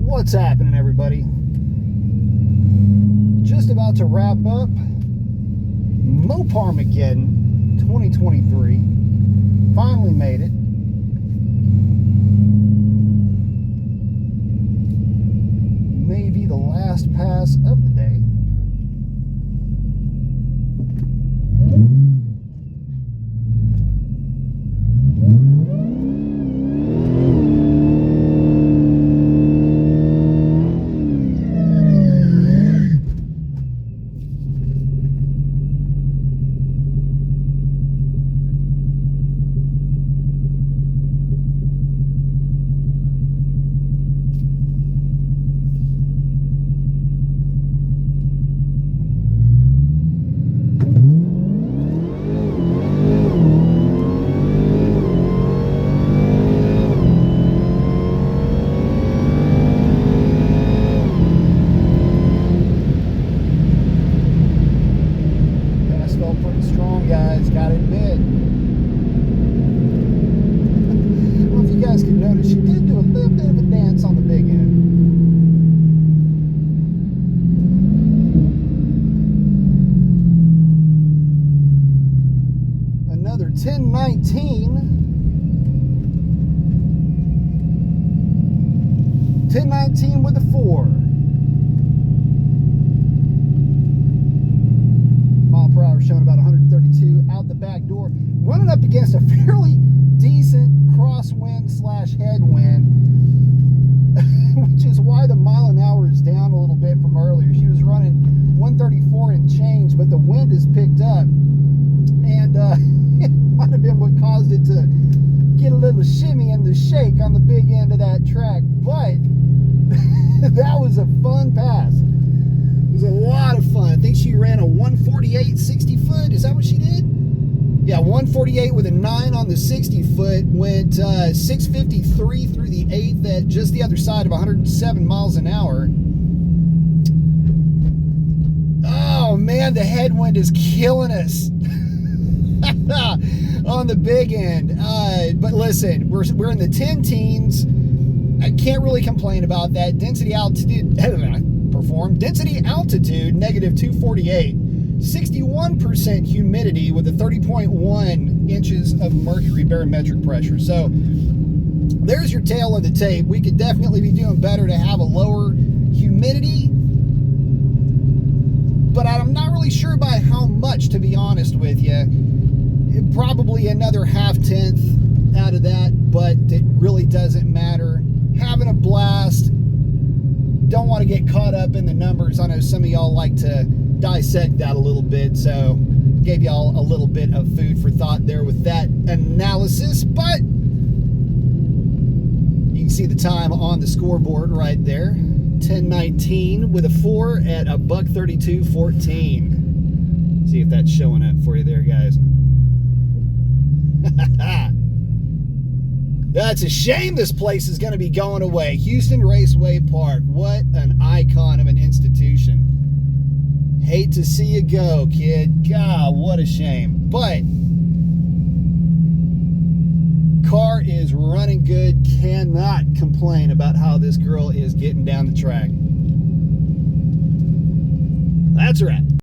What's happening, everybody? Just about to wrap up Moparmageddon 2023. Finally made it. Maybe the last pass of the day. Pretty strong, guys, gotta admit. I don't know if you guys can notice, she did do a little bit of a dance on the big end. Another 1019. 1019 with a 4. Per hour showing about 132 out the back door, running up against a fairly decent crosswind / headwind, which is why the mile an hour is down a little bit from earlier. She was running 134 and change, but the wind has picked up, and it might have been what caused it to get a little shimmy and the shake on the big end of that track. But that was a fun pass. It was a lot of fun. I think she ran a 148 60 foot. Is that what she did? Yeah, 148 with a 9 on the 60 foot. Went 653 through the 8th at just the other side of 107 miles an hour. Oh man, the headwind is killing us on the big end. But listen, we're in the 10 teens. I can't really complain about that. Density altitude. Density altitude -248, 61% humidity with a 30.1 inches of mercury barometric pressure. So there's your tail of the tape. We could definitely be doing better to have a lower humidity, but I'm not really sure by how much, to be honest with you. Probably another 0.5 out of that, but it really doesn't matter. Having a blast. Don't want to get caught up in the numbers. I know some of y'all like to dissect that a little bit, so gave y'all a little bit of food for thought there with that analysis. But you can see the time on the scoreboard right there. 10:19 with a 4 at a $1:32.14. See if that's showing up for you there, guys. That's a shame this place is going to be going away. Houston Raceway Park. What an icon of an institution. Hate to see you go, kid. God, what a shame. But car is running good. Cannot complain about how this girl is getting down the track. That's a wrap.